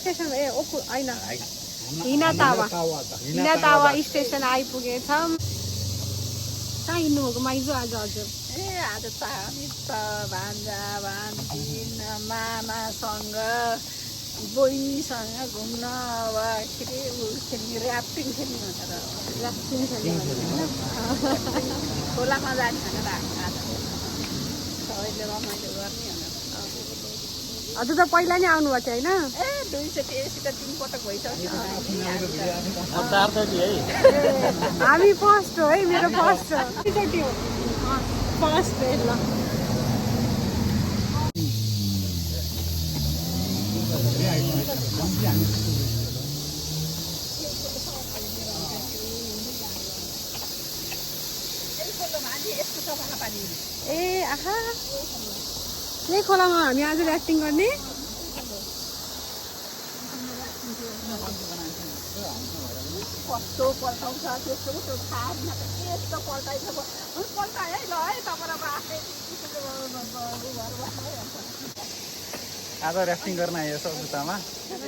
Station ओखु हैन हिनातावा station आइपुगेछौँ। कहाँ हिँड्नुभएको माइजू आज हजुर? आज त हामी त भान्जा भान्जी मामासँग बहिनीसँग घुम्न अब के अरे ऱ्याफ्टिङ खेल्नु भनेर ऱ्याफ्टिङ खेल्नु खोलामा जाने भनेर आज सबैले रमाइलो गर्ने भनेर। हजुर त पहिला नै आउनुभएको थियो होइन? दुईचोटि यसी त 3 पटक भइसक्यो। हामी फर्स्ट हो है, मेरो फर्स्ट हो, दुईचोटि हो फर्स्ट। ल ए आहा यही खोलामा हामी आज ऱ्याफ्टिङ गर्ने। कस्तो पल्टाउँछ त्यस्तो त्यो थाहा छैन, यस्तो पल्टाइछ पल्टाए है ल है तपाईँ आफै आज ऱ्याफ्टिङ गर्न आयो जुत्तामा।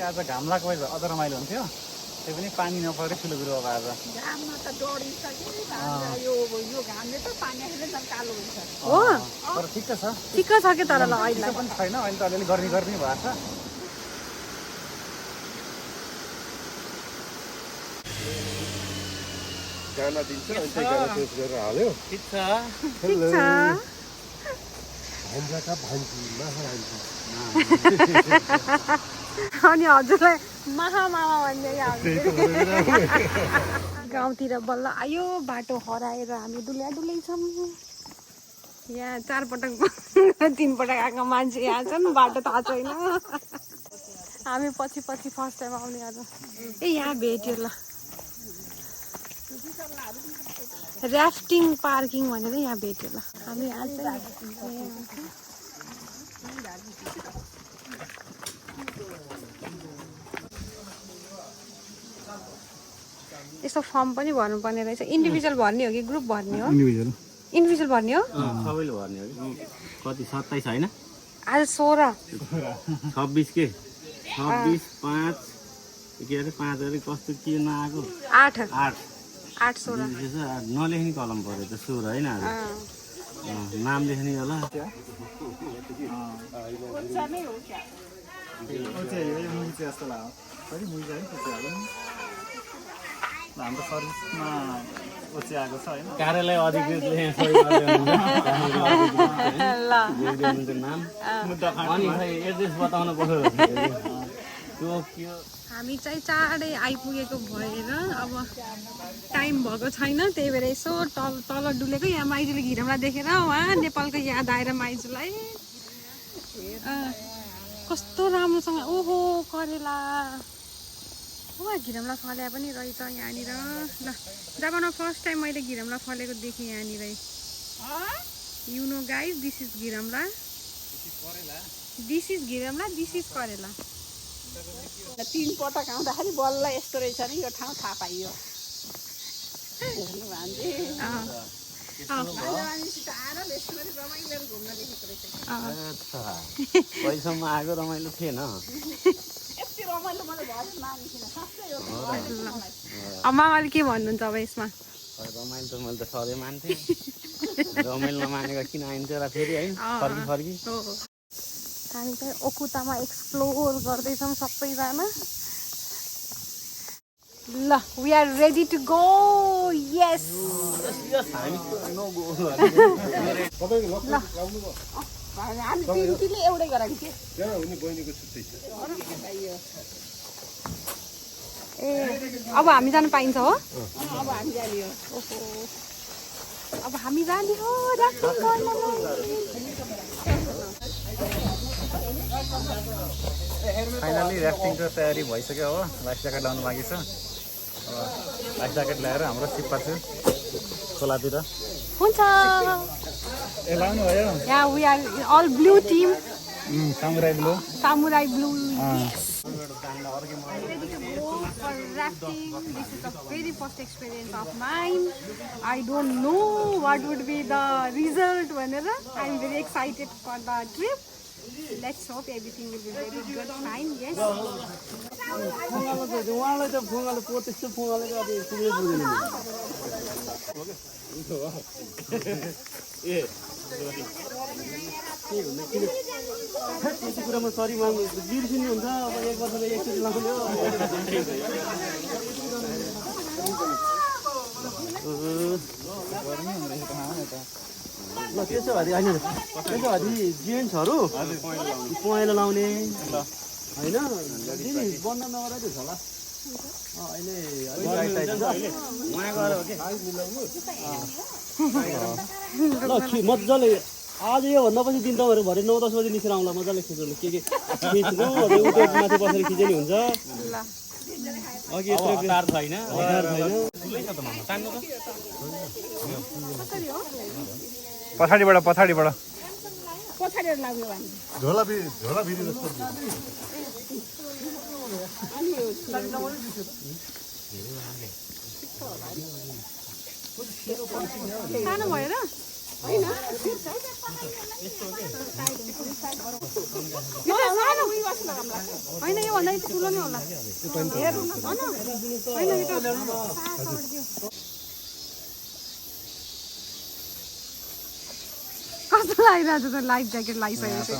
आज घाम लाग्यो अझ रमाइलो हुन्थ्यो, त्यो पनि पानी नपऱ्यो सिलगढी। अब आज घाममा त डढिसक्यो यो घामले त पानी आएर झन् कालो हुन्छ हो। तर ठिक छ ठिक्क छ कि तर ल अहिले पनि छैन, अहिले त अलिअलि गर्मी भएको छ। गाना दिन्छ अनि त्यो गाना पेश गरेर हाल्यो। ठिक छ। भान्जाका भान्जी महाभान्जी अनि हजुरलाई महामामा भन्ने गाउँतिर बल्ल आयो। बाटो हराएर हामी डुलै छौँ। यहाँ 4 पटक 3 पटक आएको मान्छे यहाँ छन्, बाटो थाहा छैन। हामी पछि फर्स्ट टाइम आउने आज। ए यहाँ भेट्यो ल, ऱ्याफ्टिङ पार्किङ भनेर यहाँ भेट्यो ल। हामी आज यस्तो फर्म पनि भर्नुपर्ने रहेछ। इन्डिभिजुअल भर्ने हो कि ग्रुप भर्ने हो? इन्डिभिजुअल भर्ने हो। सबैले भर्ने हो कि कति 27 होइन? आज 16 26 के 26 5 के अरे 5 अरे कस्तो के नआएको 8 16 नलेख्ने कलम पऱ्यो त 16 होइन? आज नाम लेख्ने होला। हाम्रो सर्भिसमा आएको छ होइन, कार्यालय अधिकृतले नाम अनि एड्रेस बताउन पर्छ। हामी चाहिँ चाँडै आइपुगेको भएर अब टाइम भएको छैन, त्यही भएर यसो तल डुलेको। यहाँ माइजूले घिरमलाई देखेर उहाँ नेपालको याद आएर माइजूलाई कस्तो राम्रोसँग ओहो करेला उहाँ घिरमला फल्या पनि रहेछ यहाँनिर। ल जापानमा फर्स्ट टाइम मैले घिरमला फलेको देखेँ यहाँनिर। You know guys, this is ghiramla, this is karela. 3 पटक आउँदाखेरि बल्ल यस्तो रहेछ नि यो ठाउँ थाहा पाइयो। पैसामा आएको रमाइलो थिएन। मामाले के भन्नुहुन्छ अब यसमा? रमाइलो त मैले त सधैँ मान्थेँ, रमाइलो नमानेको किन आइन्थ्यो र फेरि है फर्की। हामी चाहिँ ओकुतामा एक्सप्लोर गर्दैछौँ सबैजना। ल we are ready to go. Yes हामी तिनले एउटै गराएको थिएँ। ए अब हामी जानु पाइन्छ हो? अब हामी जाने हो। अब हामी जाने हो ऱ्याफ्टिङ गर्न। फाइनली ऱ्याफ्टिङको तयारी भइसक्यो। अब लाइफ ज्याकेट लाउनु बाँकी छ। अब लाइफ ज्याकेट ल्याएर हाम्रो सिप्पा छु खोलातिर। हुन्छ ए लाउनु भयो? Yeah we are all blue team, samurai blue. For rafting, this is the very first experience of mine. I don't know what would be the result whenever. I'm very excited for the trip. Let's hope everything will be very good, fine, yes. उहाँलाई त फुङ्गाले त्यस्तो फुङ्गाले अब पुग्नै पुग्दैन ए के भन्ने किन त्यति कुरामा सरी माग्नु बिर्सिनु हुन्छ अब एक वर्षले एकचोटि लाउने ल त्यसो भए होइन त्यसो भए जेन्ट्सहरू पहेँलो लाउने होइन दिदी बन्द नगराइदिन्छ होला अहिले ल मजाले आज योभन्दा पछि दिन तपाईँहरू भरे 9-10 बजी निस्केर आउँला मजाले खिच्नु के खिच्नु माथि बसेर खिच्यो नि हुन्छ अघि यत्रो तार छैन पछाडिबाट पछाडि लाग्यो भने झोला भिरी जस्तो सानो भएर होइन होइन योभन्दा ठुलो नै होला कस्तो लागिरहेको छ त लाइफ ज्याकेट लगाइसकेपछि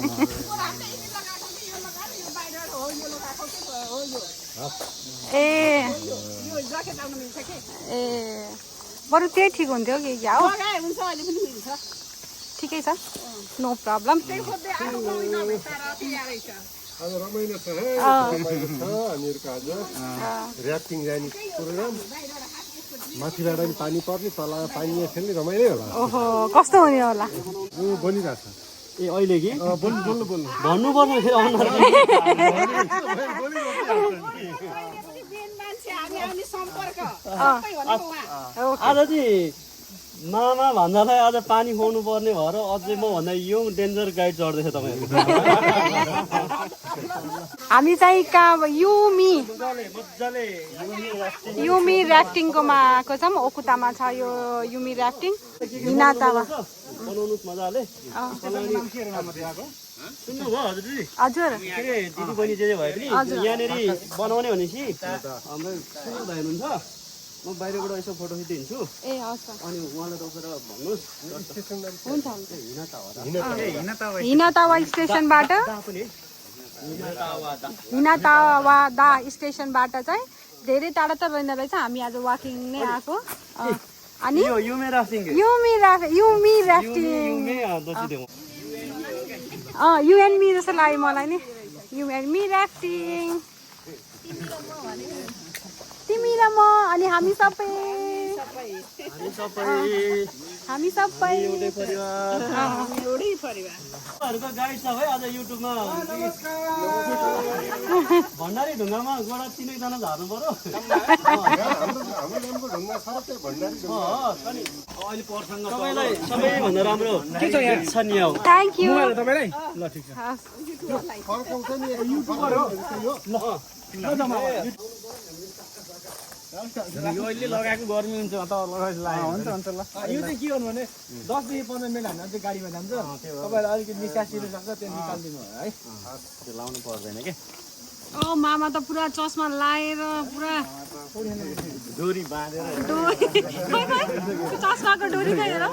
ए बरु त्यही ठिक हुन्थ्यो कि क्या हो ठिकै छ नो प्रब्लम आज रमाइलो छ हामीहरूको आज ऱ्याफ्टिङ जाने प्रोग्राम माथिबाट पनि पानी पर्ने तल पानी खेल्ने रमाइलो होला ओहो कस्तो हुने होला बनिरहेको छ ए अहिले कि बोल्नु भन्नुपर्ने आज चाहिँ मामा भन्दालाई आज पानी खुवाउनु पर्ने भएर अझै म भन्दा यो डेन्जर गाइड चढ्दैछ तपाईँहरू हामी चाहिँ कहाँ युमी ऱ्याफ्टिङकोमा आएको छौँ ओकुतामा छ यो युमी ऱ्याफ्टिङ हिनातावा बनाउनुहोस् मजाले सुन्नुभयो हजुर के अरे दिदी बहिनी जे भए पनि यहाँनिर बनाउने भनेपछि हाम्रो सुन्नु भाइ हुनुहुन्छ म बाहिरबाट यसो फोटो खिचिदिन्छु ए हस् अनि उहाँलाई रोकेर भन्नुहोस् हुन्छ हिनातावा हिनातावा स्टेसनबाट हिनातावा दा स्टेसनबाट चाहिँ धेरै टाढा त रहेन रहेछ हामी आज वाकिङ नै आएको अनि युमी राफ्टिङ युमी ऱ्याफ्टिङ युएनमी जस्तो लाग्यो मलाई नि युएनमी ऱ्याफ्टिङ तिमी र म अनि हामी सबै एउटै परिवारहरूको गाइड छ भाइ आज युट्युबमा भण्डारी ढुङ्गामा गोडा 3 जना झार्नु पर्यो अहिले पर्सँग तपाईँलाई सबैभन्दा राम्रो के छ यहाँ छ नि आऊ थ्याङ्क यू तपाईँलाई ल ठिक छ यो अहिले लगाएको गर्मी हुन्छ त हुन्छ ल यो चाहिँ के गर्नु भने 10 देखि 15 मिनट हामी चाहिँ गाडीमा जान्छ तपाईँलाई अलिकति निकासिनु सक्छ त्यो निकालिदिनु है त्यो लाउनु पर्दैन के ओ मामा त पुरा चस्मा लाएर पुरा डोरी बाँधेर चस्माको डोरी खै हेर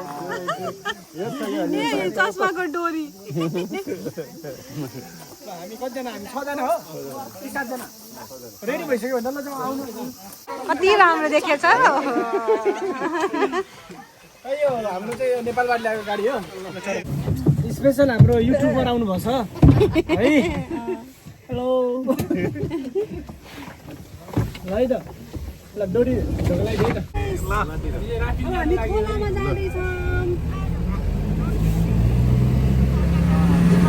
चस्माको डोरी हामी कतिजना हामी 6 जना हो कि 7 जना रेडी भइसक्यो भने ल जाउँ आउनु कति राम्रो देखेछ यो हाम्रो चाहिँ नेपालबाट ल्याएको गाडी हो स्पेशल हाम्रो युट्युबर आउनु भएको छ है हेलो ल है त ल डोरी ढोगलाई दिए त हामी खोलामा जाँदैछौँ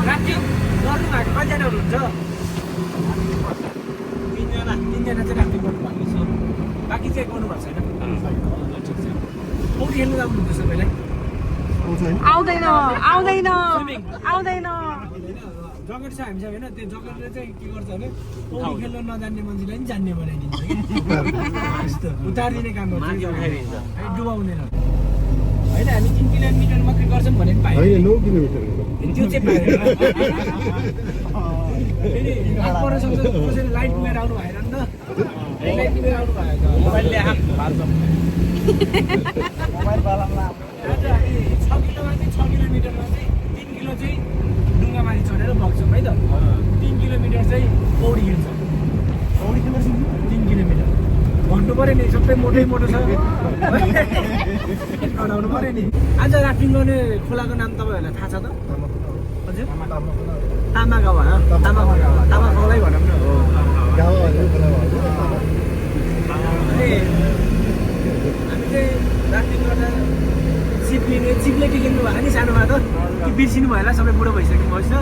राफ्टिङ गर्नु भएको कतिजना हुनुहुन्छ 3 जना चाहिँ राफ्टिङ गर्नु भएको छ बाँकी चाहिँ गर्नु भएको छैन ठिक छ पौडी खेल्नु जानुहुन्छ सबैलाई आउँदैन जकेट छ हामीसँग होइन त्यो जकेटले चाहिँ के गर्छ भने पौडी खेल्न नजान्ने मान्छेलाई पनि जान्ने बनाइदिन्छ यस्तो उतारिदिने काम गर्छ डुबाउँदैन होइन हामी 3 किलोमिटर मात्रै गर्छौँ भने पनि पाइयो 9 किलोमिटर त्यो चाहिँ पाइयो फेरि हात पर्न सक्छ कसैले लाइट पुगेर आउनु भएन नि त लाइट पुगेर आउनु भयो त मोबाइल ल्याएको आज हामी 6 किलोमा चाहिँ 6 किलोमिटरमा चाहिँ 3 किलो चाहिँ डुङ्गामाथि चढेर बग्छौँ है त 3 किलोमिटर चाहिँ पौडी खेल्छ 3 किलोमिटर भन्नु पऱ्यो नि सबै मोटै मोटो छ गराउनु पऱ्यो नि आज राफ्टिङ गर्ने खोलाको नाम तपाईँहरूलाई थाहा छ त हजुर तामा गाउँ होइन तामा खोलै भनौँ न अनि हामी चाहिँ राफ्टिङ गर्दा चिप्ले के खेल्नु भयो नि सानोमा त कि बिर्सिनु भयो होला सबै बुढो भइसक्नु भएछ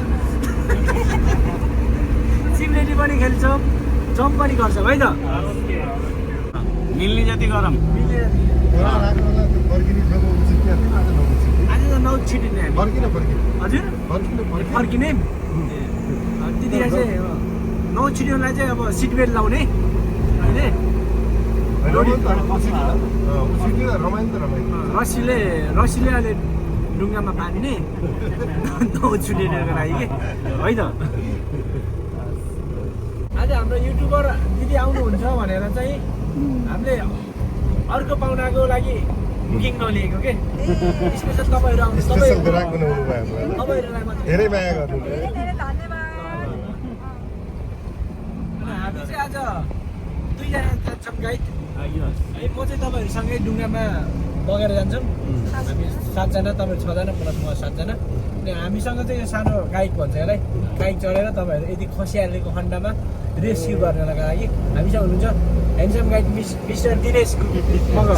चिप्लेटी पनि खेल्छौँ जम्प पनि गर्छौँ है त मिल्ने जति गरौँ आज त नौ छिटिने हामी हजुर फर्किने त्यतिखेर चाहिँ नौ छिट्योलाई चाहिँ अब सिट बेल्ट लाउने अहिले रस्सीले अहिले ढुङ्गामा बाँध्ने नौ छिटिनेको लागि के है त आज हाम्रो युट्युबर दिदी आउनुहुन्छ भनेर चाहिँ हामीले अर्को पाहुनाको लागि बुकिङ नलिएको के स्पेसल तपाईँहरू आउनुहोस् तपाईँहरूलाई मात्रै धेरै माया गर्नु हामी चाहिँ आज 2 जना जान्छौँ गाइड है म चाहिँ तपाईँहरूसँगै डुङ्गामा बगेर जान्छौँ हामी 7 जना तपाईँहरू 6 जना प्लस म 7 जना अनि हामीसँग चाहिँ यो सानो गाइड भन्छ यसलाई गाइड चढेर तपाईँहरू यदि खसिहालेको खण्डमा रेस्क्यु गर्नको लागि हामीसँग हुनुहुन्छ handsome guide mister Dinesh Magar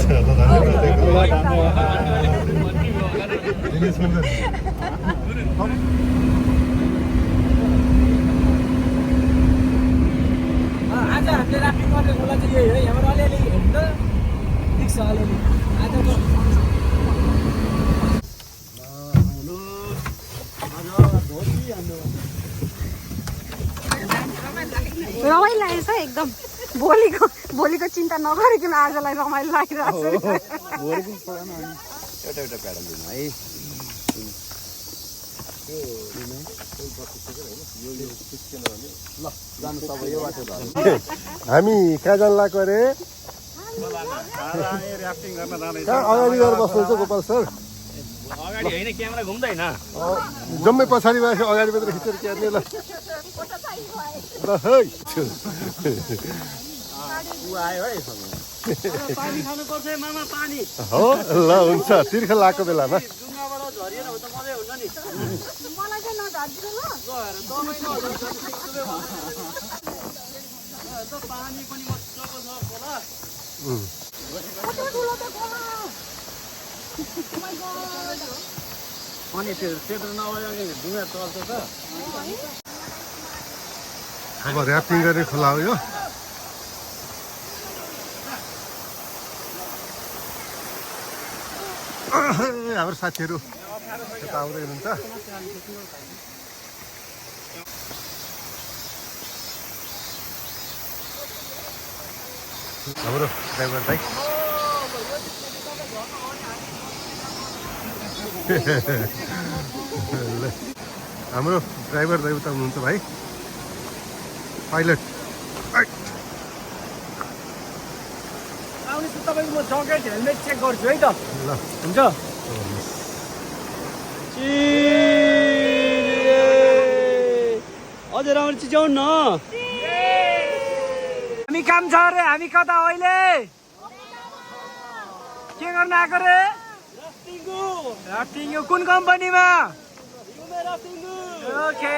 आज हामीले राफ्टिङ गर्ने खोला चाहिँ यही हो यहाँबाट अलिअलि हेर्नु त ठिक छ अलिअलि आजको रमाइलो लागेको छ एकदम भोलिको चिन्ता नगरिकन आजलाई रमाइलो लागिरहेको छ एउटा प्याडल दिनु है हामी कहाँ जानु लाग्यो अरे राफ्टिङ गर्न जाँदैछ कहाँ अगाडि गएर बस्नुहुन्छ गोपाल सर अगाडि होइन क्यामेरा घुम्दैन जम्मै पछाडि भएछ अगाडि मात्र खिचेर क्यार्ने ल आयो है पानी खानुपर्छ मामा पानी हो ल हुन्छ तिर्खा लागेको बेलामा डुङ्गाबाट झरिएर हो त मजै हुन्छ नि मलाई चाहिँ नझर्दिनु ल पानी पनि मजाको छ खोला अनि त्यो त्यत्रो नभए डुङ्गा चल्छ त अब ऱ्याफ्टिङ गर्ने खोला हो यो हाम्रो साथीहरू यता आउँदै हुनुहुन्छ हाम्रो ड्राइभर भाइ हाम्रो ड्राइभर दाइ उता हुनुहुन्छ भाइ पाइलट आउनुहोस् तपाईँको म जकेट हेलमेट चेक गर्छु है त ल हुन्छ अझै राम्रो चिच्याउनु न हामी काम छ अरे हामी कता अहिले के गर्न आएको रे राफ्टिङ कुन कम्पनीमा ओके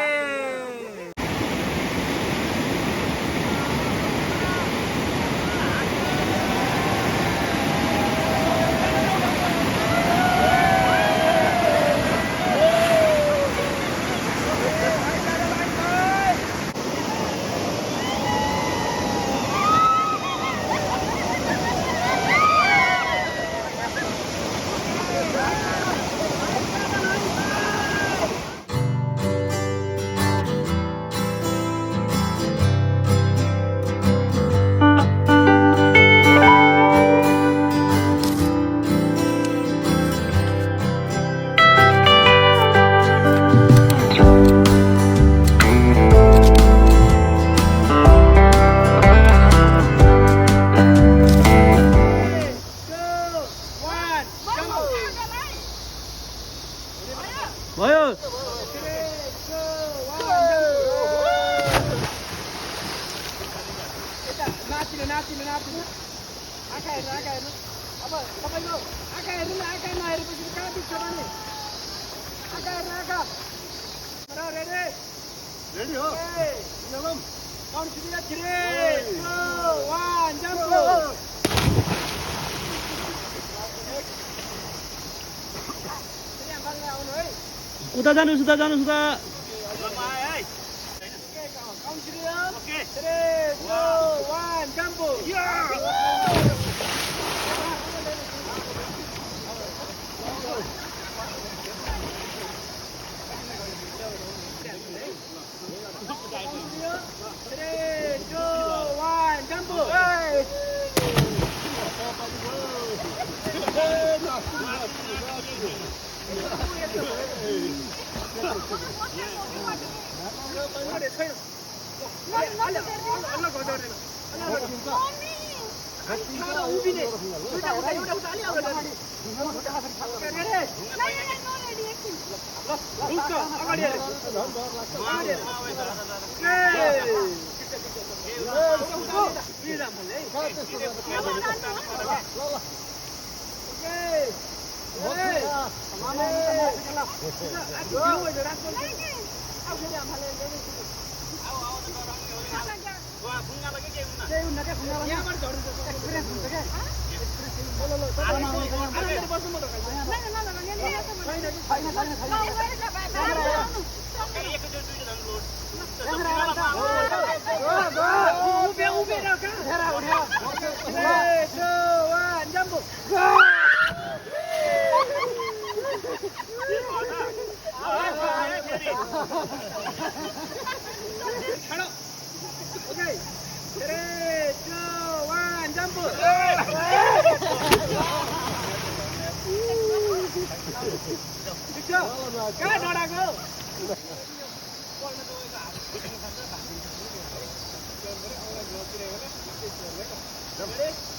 तपाईँको आँखा हेर्नु न, आँखा नहेरेपछि कहाँ बित्छ भने आँखा हेर्नु आँखा रेडी रेडी हो काउन्ट 3 2 1 जम्प उता जानुहोस् उता जानुहोस् उता काउन्ट 3 2 1 जम्प Ready?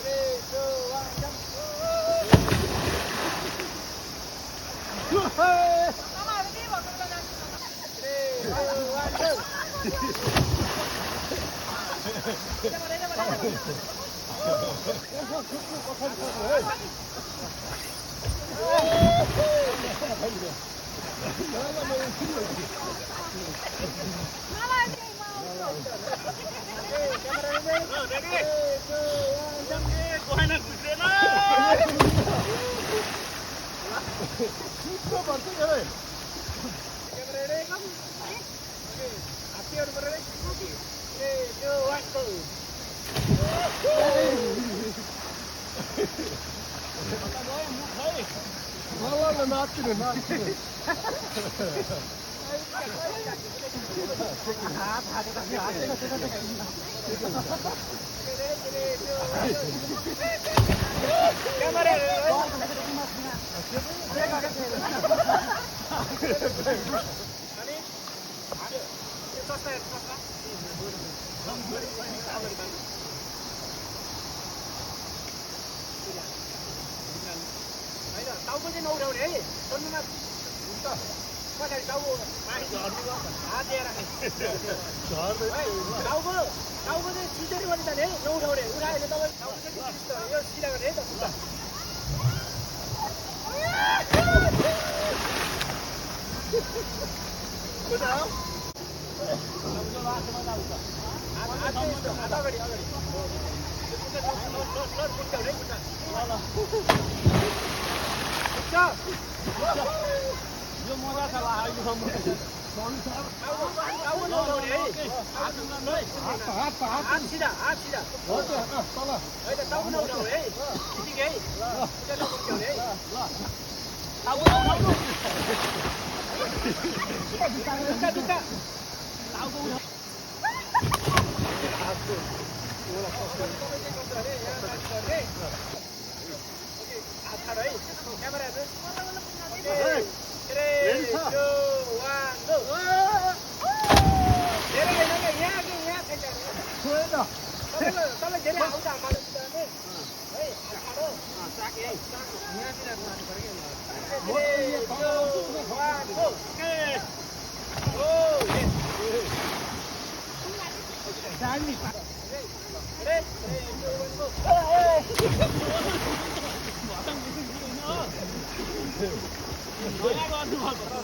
3, 2, 1, go.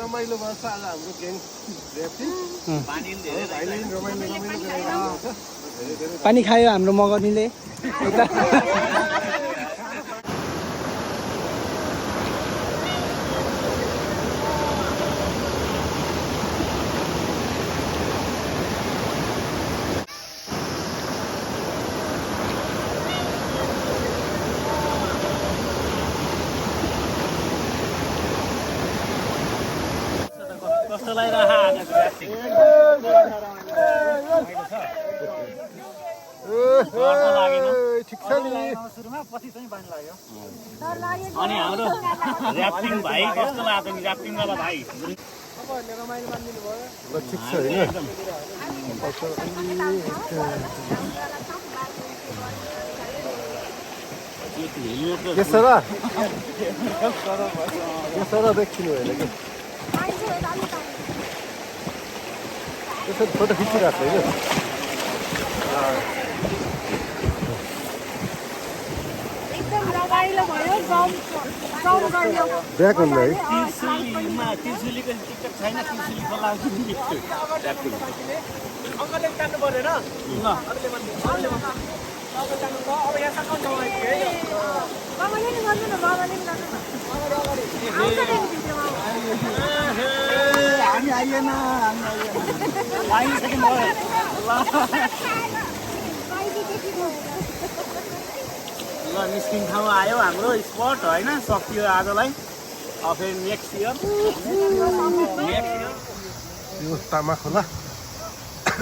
रमाइलो भएको छ आज हाम्रो ग्याङ ऱ्याफ्टिङ भाइले पनि रमाइलो गरिरहेको छ पानी खायो हाम्रो मगनीले कस्तो लागिरहेको ठिक छ नि अनि हाम्रो ऱ्याफ्टिङ भाइ कस्तो लाग्यो नि ऱ्याफ्टिङ वाला भाइ ल ठिक छ होइन यसो देखिनु होइन कि यसो फोटो खिचिरहेको होइन ब्याक हुन्न है त्रिशुलीको टिकट छैन त्रिशुली खोलाको ऱ्याफ्टिङ अङ्कलले जानु परेन ल अब यहाँ सकाउँछ हामी आइएन ल निस्किने ठाउँ आयो हाम्रो स्पट होइन सकियो आजलाई अब फेरि नेक्स्ट इयर यो तामा खोला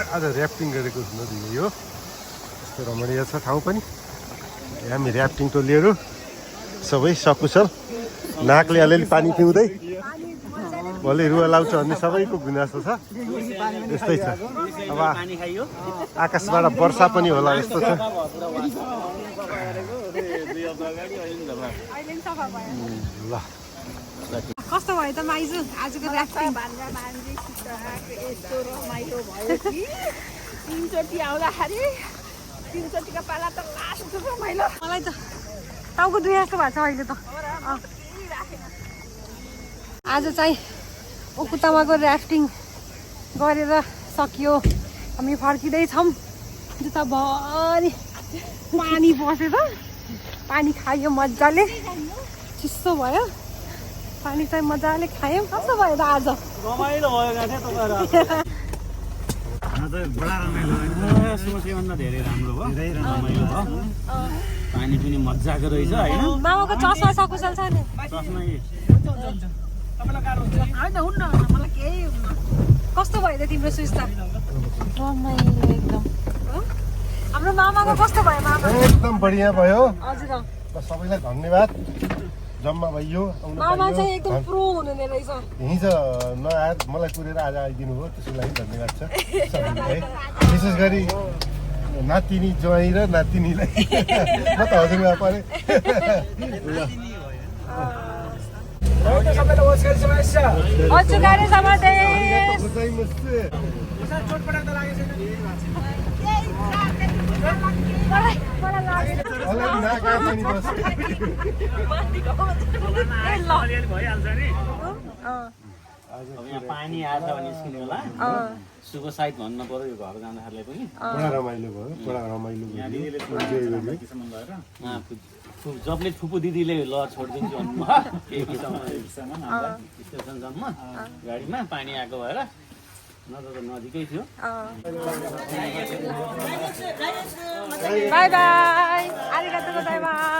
आज ऱ्याफ्टिङ गरेको नदी हो यस्तो रमणीय छ ठाउँ पनि हामी ऱ्याफ्टिङ टोलीहरू सबै सकुशल नाकले अलिअलि पानी पिउँदै भोलि रुवा लाउँछ भन्ने सबैको गुनासो छ यस्तै छ अब आकाशबाट वर्षा पनि होला यस्तो छ ल कस्तो भयो त माइजू आजको ऱ्याफ्टिङ यस्तो रमाइलो भयो कि तीनचोटि आउँदाखेरि तीनचोटिको पाला त लास्ट रमाइलो मलाई त टाउको दुखे जस्तो भएको छ अहिले त आज चाहिँ उकुतामाको ऱ्याफ्टिङ गरेर सकियो हामी फर्किँदैछौँ जुत्ताभरि पानी पसेछ पानी खायो मजाले चिसो भयो पानी चाहिँ मजाले खायौँ कस्तो भयो त आज रमाइलो भयो तपाईँहरू बडा रमाइलो सोचेभन्दा धेरै राम्रो भयो धेरै रमाइलो भयो पानी पनि मजाको रहेछ होइन मामाको चस्मा सकुशल छ नि चस्मा होइन हुन्न मलाई केही हुन्न कस्तो भयो त तिम्रो सुस्ता रमाइलो एकदम हाम्रो मामाको कस्तो भयो मामा एकदम बढिया भयो हजुर सबैलाई धन्यवाद जम्मा भइयो मामा चाहिँ एकदम प्रो हुनुहुने रहेछ हिजो नआएर मलाई कुरेर आज आइदिनु भयो त्यसको लागि धन्यवाद छ सबैलाई विशेष गरी नातिनी ज्वाइँ र नातिनीलाई म त हजुरमा परेँ सबैलाई ओस्कारी समस्या हजुरले समाते चोटपटक त लागेको भइहाल्छ नि यहाँ पानी आएछ भने निस्किने होला सुको साइड भन्नु पर्यो यो घर जाँदाखेरिलाई पनि बडा रमाइलो भयो बडा रमाइलो जबले फुपू दिदीले ल छोडिदिन्छु भन्नुभयो केही स्टेसनसम्म गाडीमा पानी आएको भएर नत्र त नजिकै थियो बाई बाई आरिगातो गोजाइमास